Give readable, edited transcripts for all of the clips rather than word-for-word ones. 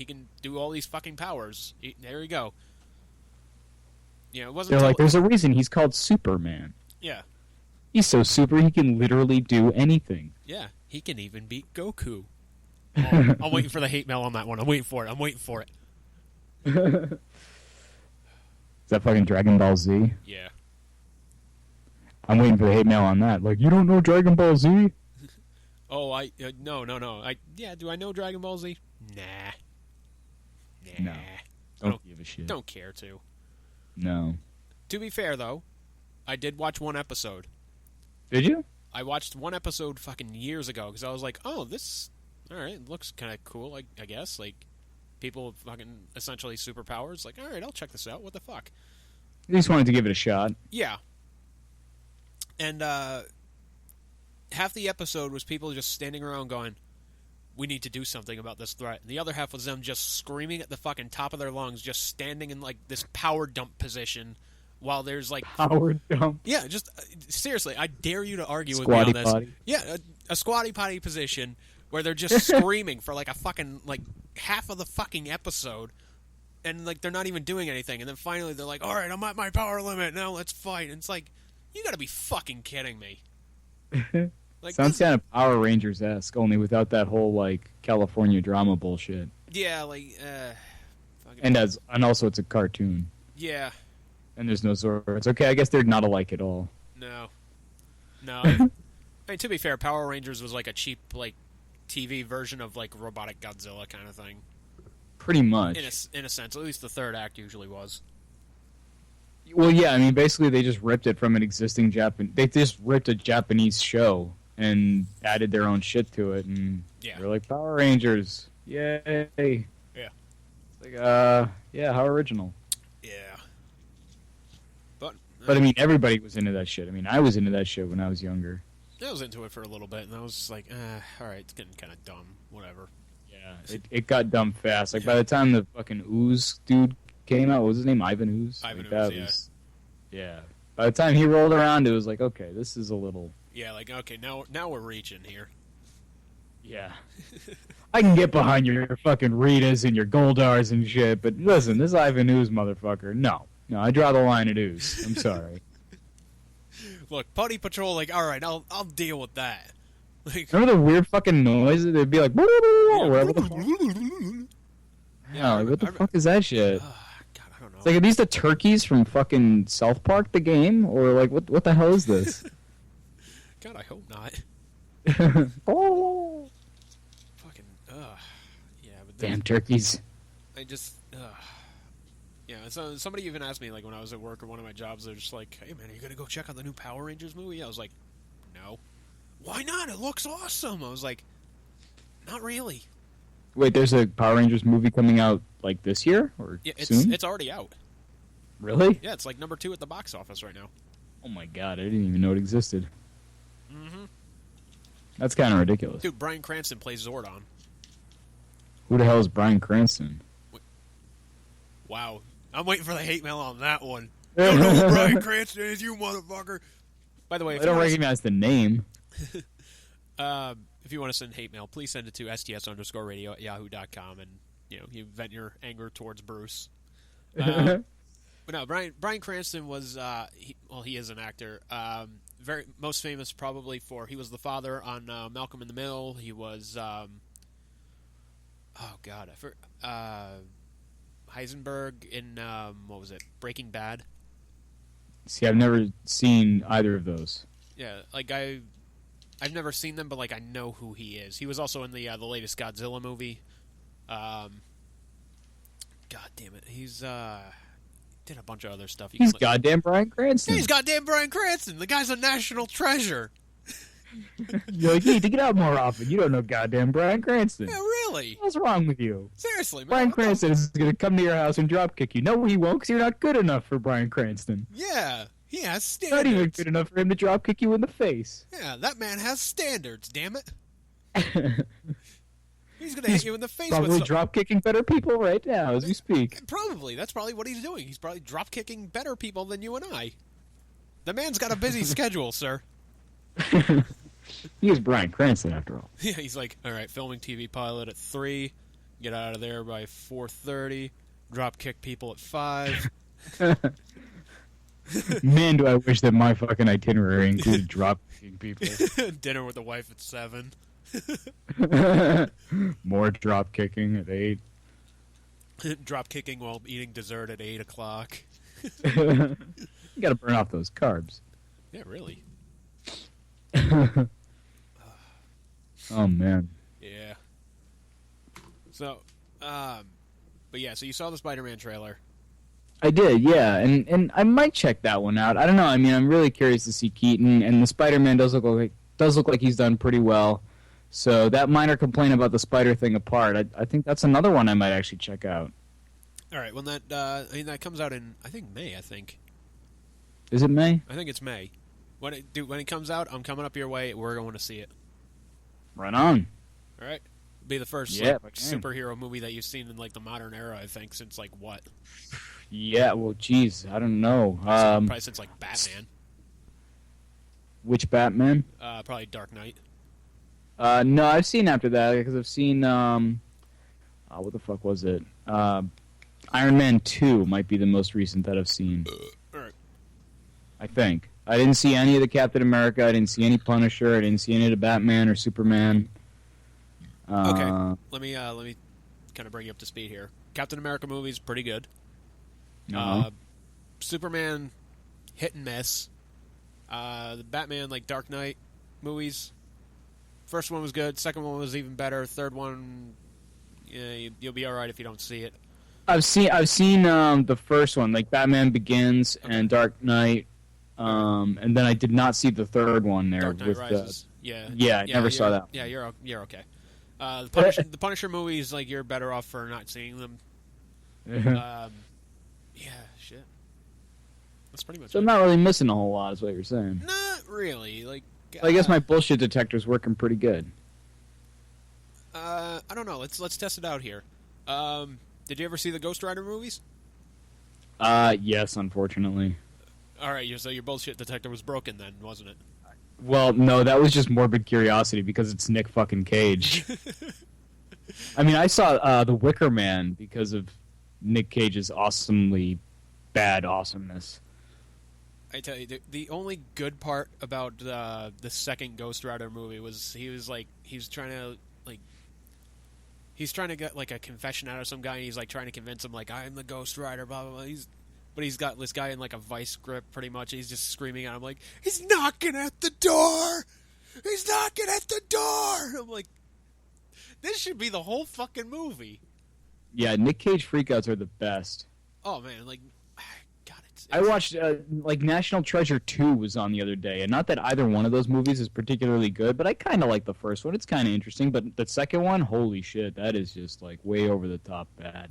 he can do all these fucking powers. There you go. Yeah, it wasn't. They're like, there's a reason he's called Superman. Yeah. He's so super he can literally do anything. Yeah, he can even beat Goku. Oh, I'm waiting for the hate mail on that one. I'm waiting for it. Is that fucking Dragon Ball Z? Yeah. I'm waiting for the hate mail on that. Like, you don't know Dragon Ball Z? Oh, no. Do I know Dragon Ball Z? Nah. No. Don't give a shit. Don't care to. No. To be fair, though, I did watch one episode. Did you? I watched one episode fucking years ago because I was like, oh, this, alright, looks kind of cool, I guess. Like, people with fucking essentially superpowers. Like, alright, I'll check this out. What the fuck? I just wanted to give it a shot. Yeah. And, half the episode was people just standing around going, we need to do something about this threat. And the other half was them just screaming at the fucking top of their lungs, just standing in, like, this power dump position while there's, like... Power dump? Yeah, just, seriously, I dare you to argue with Squatty me on this. potty. Yeah, a squatty potty position where they're just screaming for, like, a fucking, like, half of the fucking episode. And, like, they're not even doing anything. And then finally they're like, alright, I'm at my power limit, now let's fight. And it's like, you gotta be fucking kidding me. Like, sounds kind of Power Rangers-esque, only without that whole, like, California drama bullshit. Yeah, like, And also it's a cartoon. Yeah. And there's no Zords. Okay, I guess they're not alike at all. No. I mean, to be fair, Power Rangers was like a cheap, like, TV version of, like, Robotic Godzilla kind of thing. Pretty much. In a sense. At least the third act usually was. Well, yeah, I mean, basically they just ripped it from an existing They just ripped a Japanese show and added their own shit to it, and they're like, Power Rangers, yay. Yeah. It's like, yeah, how original. Yeah. But I mean, everybody was into that shit. I mean, I was into that shit when I was younger. I was into it for a little bit, and I was just like, alright, it's getting kind of dumb, whatever. Yeah, it got dumb fast. Like, by the time the fucking Ooze dude came out, what was his name? Ivan Ooze? Ivan like, Ooze, yeah. By the time he rolled around, it was like, okay, this is a little... Yeah, like, okay, now we're reaching here. Yeah. I can get behind your fucking Ritas and your Goldars and shit, but listen, this Ivan Ooze motherfucker, no, I draw the line at Ooze. I'm sorry. Look, Putty Patrol, like, alright, I'll deal with that. Like, remember the weird fucking noises? They'd be like, whatever the fuck. Yeah, like, what the fuck is that shit? God, I don't know. It's like, are these the turkeys from fucking South Park, the game? Or, like, what the hell is this? God, I hope not. Oh. Fucking, yeah, but damn turkeys. I just, yeah, so somebody even asked me, like, when I was at work or one of my jobs, they're just like, hey, man, are you gonna go check out the new Power Rangers movie? I was like, no. Why not? It looks awesome. I was like, not really. Wait, there's a Power Rangers movie coming out, like, this year? Or soon? It's already out. Really? Yeah, it's like number 2 at the box office right now. Oh my god, I didn't even know it existed. Mm-hmm. That's kind of ridiculous. Dude, Bryan Cranston plays Zordon. Who the hell is Bryan Cranston? Wow. I'm waiting for the hate mail on that one. I don't know who Bryan Cranston is, you motherfucker. By the way, I don't recognize the name. If you want to send hate mail, please send it to sts_radio@yahoo.com, and you vent your anger towards Bruce. But no, Bryan Cranston was he is an actor. Very most famous probably for he was the father on Malcolm in the Middle. He was Heisenberg in what was it? Breaking Bad. See, I've never seen either of those. Yeah, like I've never seen them, but like I know who he is. He was also in the latest Godzilla movie. God damn it, he's did a bunch of other stuff. He's goddamn Bryan Cranston. Yeah, he's goddamn Bryan Cranston. The guy's a national treasure. You need to get out more often. You don't know goddamn Bryan Cranston. Yeah, really? What's wrong with you? Seriously, man. Bryan Cranston is going to come to your house and drop kick you. No, he won't, because you're not good enough for Bryan Cranston. Yeah, he has standards. Not even good enough for him to drop kick you in the face. Yeah, that man has standards, damn it. He's going to hit you in the face with probably drop kicking better people right now as we speak. Probably. That's probably what he's doing. He's probably drop kicking better people than you and I. The man's got a busy schedule, sir. He is Bryan Cranston, after all. Yeah, he's like, all right, filming TV pilot at 3. get out of there by 4:30, drop kick people at 5. Man, do I wish that my fucking itinerary included drop kicking people. Dinner with the wife at 7. More drop kicking at 8. Drop kicking while eating dessert at 8 o'clock. You gotta burn off those carbs. Yeah, really. Oh, man. Yeah. So, but yeah, so you saw the Spider-Man trailer. I did, yeah, and I might check that one out. I don't know. I mean, I'm really curious to see Keaton, and the Spider-Man does look like he's done pretty well. So that minor complaint about the spider thing apart, I think that's another one I might actually check out. All right, well, that comes out in, I think, May, I think. Is it May? I think it's May. When it comes out, I'm coming up your way. We're going to see it. Right on. All right? Be the first superhero movie that you've seen in, like, the modern era, I think, since, like, what? Yeah, well, geez, I don't know. Probably since, like, Batman. Which Batman? Probably Dark Knight. No, I've seen after that, because I've seen, what the fuck was it? Iron Man 2 might be the most recent that I've seen. All right. I think. I didn't see any of the Captain America, I didn't see any Punisher, I didn't see any of the Batman or Superman. Okay, let me kind of bring you up to speed here. Captain America movie's pretty good. Superman, hit and miss. The Batman, like Dark Knight movies, first one was good, second one was even better, third one, you'll be all right if you don't see it. I've seen the first one, like Batman Begins and Dark Knight, and then I did not see the third one there. Dark Knight Rises. I never saw that. Yeah, you're okay. The Punisher movies, like, you're better off for not seeing them. Yeah, shit. That's pretty much it. So I'm not really missing a whole lot, is what you're saying. Not really. Like, I guess my bullshit detector's working pretty good. I don't know. Let's test it out here. Did you ever see the Ghost Rider movies? Yes, unfortunately. All right, so your bullshit detector was broken then, wasn't it? Well, no, that was just morbid curiosity because it's Nick fucking Cage. I mean, I saw The Wicker Man because of Nick Cage's awesomely bad awesomeness. I tell you, the only good part about the second Ghost Rider movie was he's trying to get like a confession out of some guy, and he's like trying to convince him like, I'm the Ghost Rider, blah blah blah. But he's got this guy in like a vice grip, pretty much. He's just screaming at him like, he's knocking at the door! He's knocking at the door! I'm like, this should be the whole fucking movie. Yeah, Nick Cage freakouts are the best. Oh man, like, God, it's I watched like National Treasure 2 was on the other day, and not that either one of those movies is particularly good, but I kind of like the first one. It's kind of interesting, but the second one, holy shit, that is just like way over the top bad.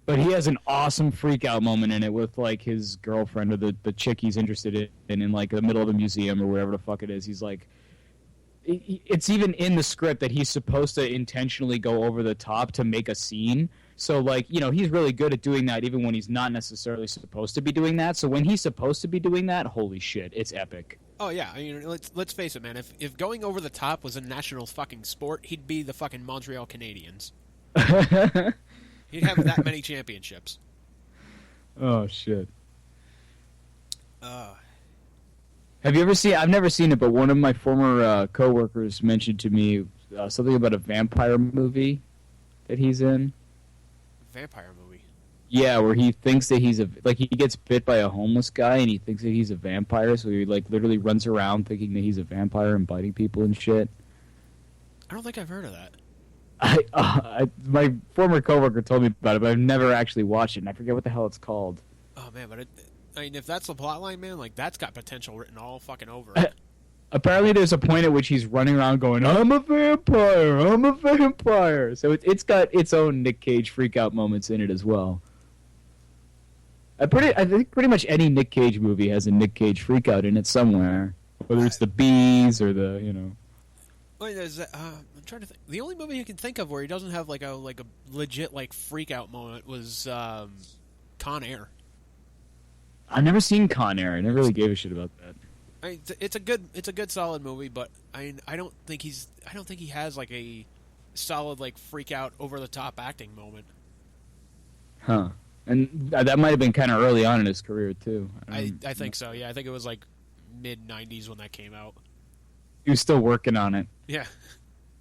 But he has an awesome freak-out moment in it with, like, his girlfriend or the chick he's interested in like, the middle of a museum or wherever the fuck it is. He's like... It's even in the script that he's supposed to intentionally go over the top to make a scene. So, like, you know, he's really good at doing that even when he's not necessarily supposed to be doing that. So when he's supposed to be doing that, holy shit, it's epic. Oh, yeah. I mean, let's face it, man. If going over the top was a national fucking sport, he'd be the fucking Montreal Canadiens. He'd have that many championships. Oh, shit. Have you ever seen... I've never seen it, but one of my former co-workers mentioned to me something about a vampire movie that he's in. Vampire movie? Yeah, where he thinks that he's a... Like, he gets bit by a homeless guy, and he thinks that he's a vampire, so he, like, literally runs around thinking that he's a vampire and biting people and shit. I don't think I've heard of that. My former coworker told me about it, but I've never actually watched it, and I forget what the hell it's called. Oh man, but I mean, if that's the plotline, man, like that's got potential written all fucking over it. Apparently, there's a point at which he's running around going, "I'm a vampire, I'm a vampire." So it's got its own Nick Cage freak-out moments in it as well. I think pretty much any Nick Cage movie has a Nick Cage freak-out in it somewhere, whether it's the bees or the, you know. Well, I'm trying to think. The only movie I can think of where he doesn't have like a legit like freak out moment was Con Air. I've never seen Con Air. I never really gave a shit about that. I mean, it's a good solid movie, but I don't think he has like a solid like freak out over the top acting moment. Huh. And that might have been kind of early on in his career too. I think so. Yeah, I think it was like mid '90s when that came out. He was still working on it. Yeah.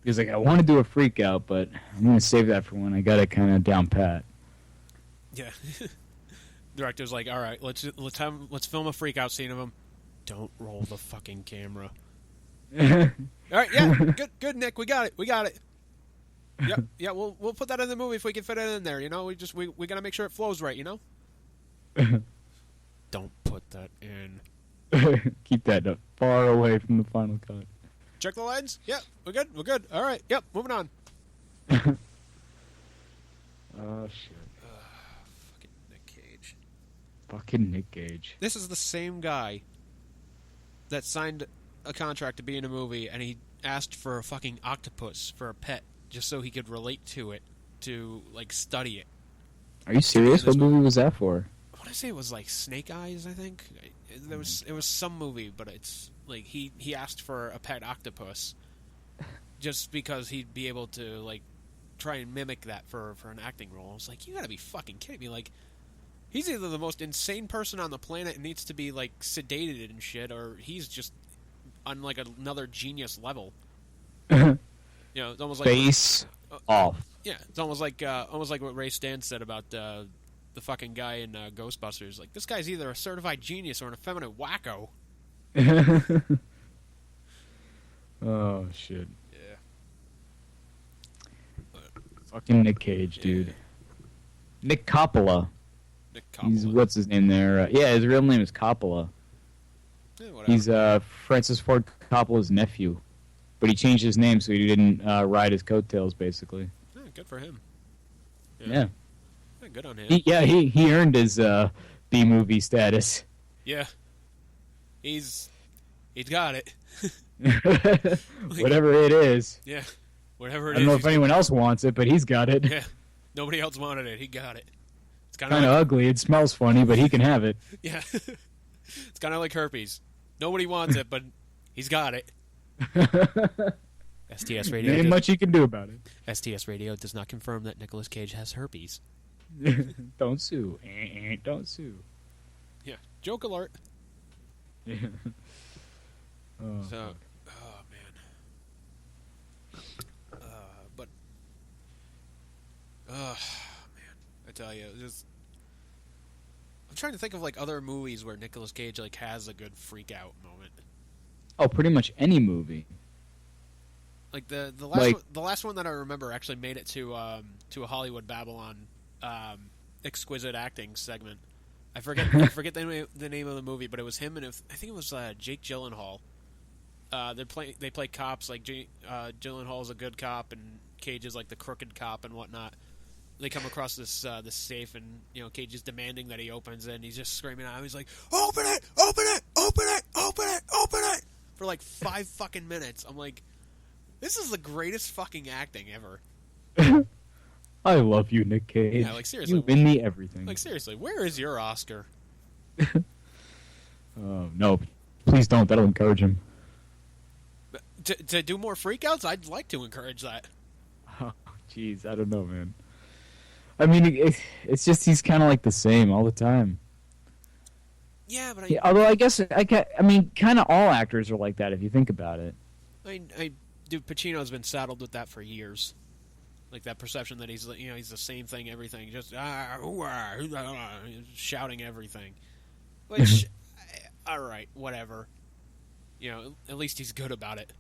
He was like, I want to do a freak out, but I'm going to save that for when I got it kind of down pat. Yeah. Director's like, all right, let's film a freak out scene of him. Don't roll the fucking camera. All right, yeah, good, Nick, we got it. Yep, yeah, we'll put that in the movie if we can fit it in there. You know, we gotta make sure it flows right. You know. Don't put that in. Keep that far away from the final cut. Check the lens. Yeah, we're good. All right, yep, moving on. Oh shit. Fucking Nick Cage. This is the same guy that signed a contract to be in a movie, and he asked for a fucking octopus for a pet just so he could relate to it, to like study it. Are you serious? What movie was that for? I want to say it was like Snake Eyes. I think it was some movie, but it's like he asked for a pet octopus just because he'd be able to like try and mimic that for an acting role. I was like, you gotta be fucking kidding me! Like, he's either the most insane person on the planet and needs to be like sedated and shit, or he's just on like another genius level. You know, it's almost like face off. Yeah, it's almost like what Ray Stantz said about the fucking guy in Ghostbusters. Like, this guy's either a certified genius or an effeminate wacko. Oh shit. Yeah. Fucking Nick Cage, dude. Nick Coppola. He's, what's his name there? Yeah, his real name is Coppola. Yeah, whatever. He's Francis Ford Coppola's nephew. But he changed his name so he didn't ride his coattails, basically. Yeah, good for him. Yeah. Yeah, good on him. He earned his B-movie status. Yeah. He's got it. Whatever it is. Yeah. Whatever it is. I don't know if anyone else wants it, but he's got it. Yeah. Nobody else wanted it. He got it. It's kind of ugly. It smells funny, but he can have it. Yeah. It's kind of like herpes. Nobody wants it, but he's got it. STS Radio. There ain't much you can do about it. STS Radio does not confirm that Nicolas Cage has herpes. Don't sue. Don't sue. Yeah. Joke alert. Yeah. Oh man. Man, I tell you, just I'm trying to think of like other movies where Nicolas Cage like has a good freak out moment. Oh, pretty much any movie. Like the last one that I remember actually made it to a Hollywood Babylon exquisite acting segment. I forget the name of the movie, but it was him and I think it was Jake Gyllenhaal. They play cops. Like Gyllenhaal's a good cop and Cage is like the crooked cop and whatnot. They come across this safe, and Cage is demanding that he opens it, and he's just screaming out. He's like, "Open it! Open it! Open it! Open it! Open it!" for like 5 fucking minutes. I'm like, this is the greatest fucking acting ever. I love you, Nick Cage. Yeah, like seriously, you win me everything. Like seriously, where is your Oscar? Oh no! Please don't. That'll encourage him. To do more freakouts, I'd like to encourage that. Oh, jeez, I don't know, man. I mean, it's just he's kind of like the same all the time. Yeah, but although I guess I mean, kind of all actors are like that if you think about it. Dude, Pacino's been saddled with that for years. Like that perception that he's the same thing, everything, just shouting everything. Which, all right, whatever. At least he's good about it.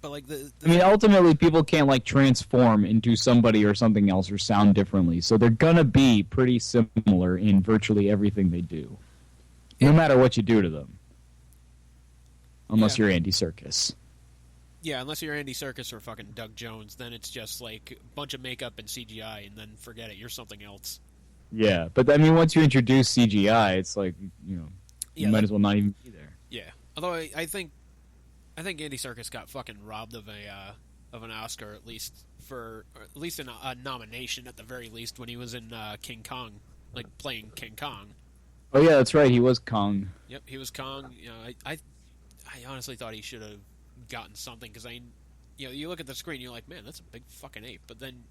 But like I mean, ultimately, people can't like transform into somebody or something else or sound differently, so they're gonna be pretty similar in virtually everything they do, no matter what you do to them. Unless you're Andy Serkis. Yeah, unless you're Andy Serkis or fucking Doug Jones, then it's just like a bunch of makeup and CGI, and then forget it, you're something else. Yeah, but I mean, once you introduce CGI, it's like you might as well not even be there. Yeah, although I think Andy Serkis got fucking robbed of an Oscar at least a nomination at the very least when he was in King Kong, like playing King Kong. Oh yeah, that's right. He was Kong. Yep, he was Kong. I honestly thought he should have gotten something because you look at the screen, you're like, man, that's a big fucking ape. But then